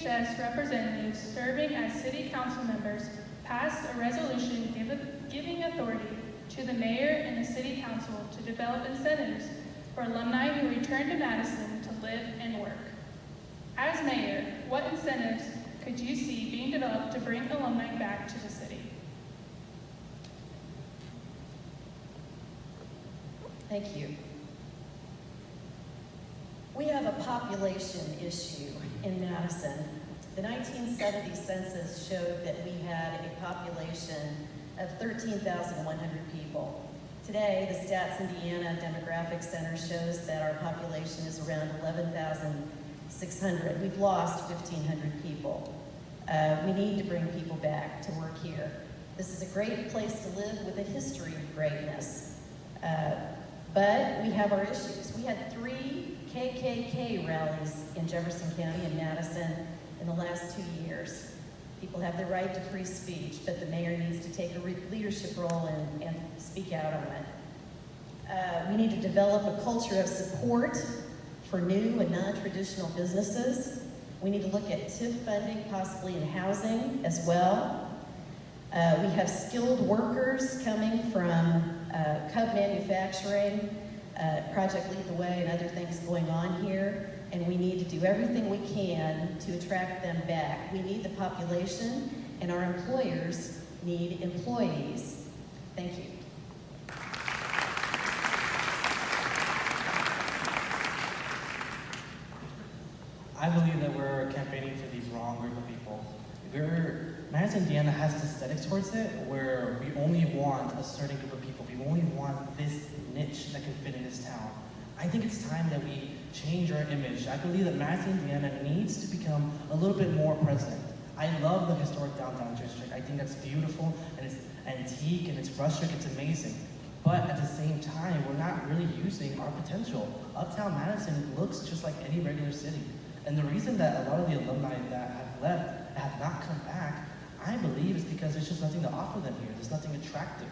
HHS representatives serving as city council members passed a resolution giving authority to the mayor and the city council to develop incentives for alumni who return to Madison to live and work. As mayor, what incentives could you see being developed to bring alumni back to the city? Thank you. We have a population issue in Madison. The 1970 census showed that we had a population of 13,100 people. Today, the Stats Indiana Demographic Center shows that our population is around 11,600. We've lost 1,500 people. We need to bring people back to work here. This is a great place to live with a history of greatness. But we have our issues. We had 3 KKK rallies in Jefferson County and Madison in the last 2 years. People have the right to free speech, but the mayor needs to take a leadership role and speak out on it. We need to develop a culture of support for new and non-traditional businesses. We need to look at TIF funding, possibly in housing as well. We have skilled workers coming from Cub Manufacturing, Project Lead the Way, and other things going on here, and we need to do everything we can to attract them back. We need the population, and our employers need employees. Thank you. I believe that we're campaigning for the wrong group of people. Madison, Indiana has this aesthetic towards it where we only want a certain group of people. We only want this niche that can fit in this town. I think it's time that we change our image. I believe that Madison, Indiana needs to become a little bit more present. I love the historic downtown district. I think that's beautiful, and it's antique, and it's rustic, it's amazing. But at the same time, we're not really using our potential. Uptown Madison looks just like any regular city. And the reason that a lot of the alumni that have left have not come back, I believe, is because there's just nothing to offer them here. There's nothing attractive.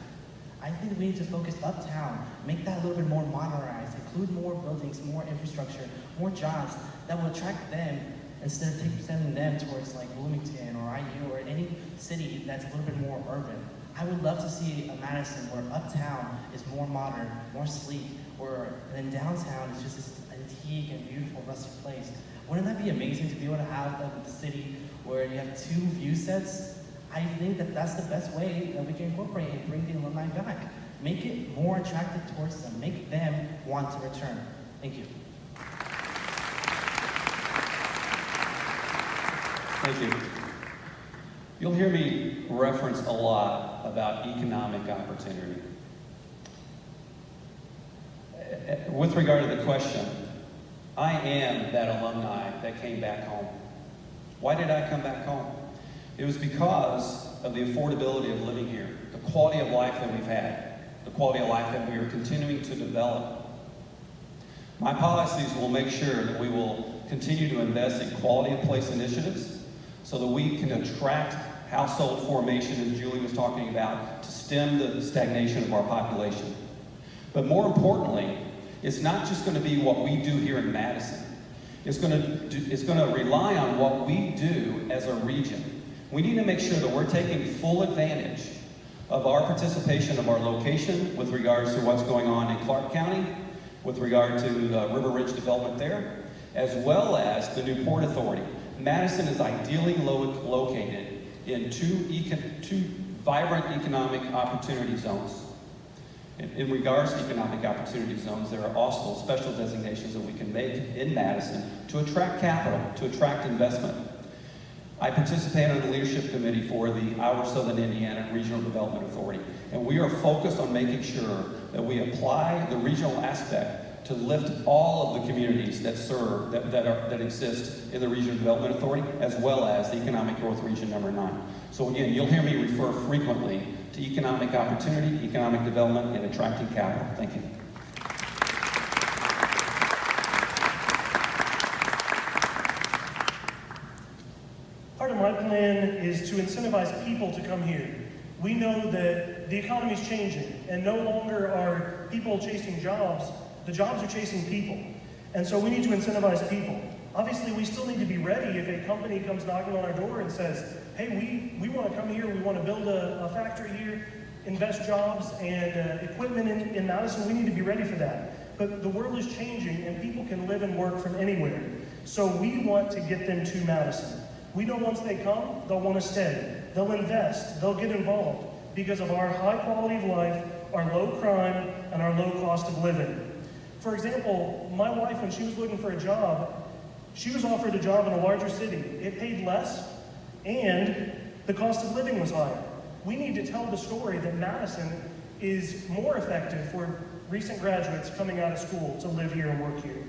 I think we need to focus uptown, make that a little bit more modernized, include more buildings, more infrastructure, more jobs that will attract them instead of sending them towards like Bloomington or IU or any city that's a little bit more urban. I would love to see a Madison where uptown is more modern, more sleek, and then downtown is just this antique and beautiful rustic place. Wouldn't that be amazing to be able to have a city where you have 2 view sets? I think that that's the best way that we can incorporate and bring the alumni back. Make it more attractive towards them. Make them want to return. Thank you. Thank you. You'll hear me reference a lot about economic opportunity. With regard to the question, I am that alumni that came back home. Why did I come back home? It was because of the affordability of living here, the quality of life that we've had, the quality of life that we are continuing to develop. My policies will make sure that we will continue to invest in quality of place initiatives so that we can attract household formation, as Julie was talking about, to stem the stagnation of our population. But more importantly, it's not just going to be what we do here in Madison. It's going to rely on what we do as a region. We need to make sure that we're taking full advantage of our participation of our location with regards to what's going on in Clark County, with regard to the River Ridge development there, as well as the new Port Authority. Madison is ideally located in two vibrant economic opportunity zones. In regards to economic opportunity zones, there are also special designations that we can make in Madison to attract capital, to attract investment. I participate on the leadership committee for the Our Southern Indiana Regional Development Authority, and we are focused on making sure that we apply the regional aspect to lift all of the communities that serve, that exist in the Regional Development Authority, as well as the Economic Growth Region number 9. So again, you'll hear me refer frequently to economic opportunity, economic development, and attracting capital. Thank you. Part of my plan is to incentivize people to come here. We know that the economy is changing, and no longer are people chasing jobs. The jobs are chasing people. And so we need to incentivize people. Obviously, we still need to be ready if a company comes knocking on our door and says, hey, we want to come here, we want to build a factory here, invest jobs and equipment in Madison. We need to be ready for that. But the world is changing and people can live and work from anywhere. So we want to get them to Madison. We know once they come, they'll want to stay. They'll invest, they'll get involved because of our high quality of life, our low crime, and our low cost of living. For example, my wife, when she was looking for a job, she was offered a job in a larger city. It paid less, and the cost of living was higher. We need to tell the story that Madison is more effective for recent graduates coming out of school to live here and work here.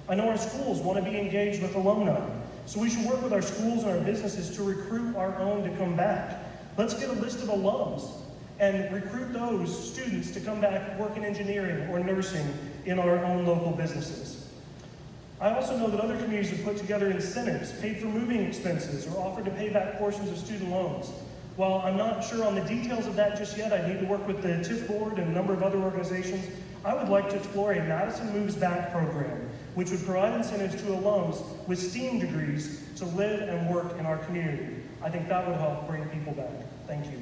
I know our schools want to be engaged with alumni, so we should work with our schools and our businesses to recruit our own to come back. Let's get a list of alums and recruit those students to come back, work in engineering or nursing in our own local businesses. I also know that other communities have put together incentives, paid for moving expenses, or offered to pay back portions of student loans. While I'm not sure on the details of that just yet, I need to work with the TIF board and a number of other organizations. I would like to explore a Madison Moves Back program, which would provide incentives to alums with STEAM degrees to live and work in our community. I think that would help bring people back. Thank you.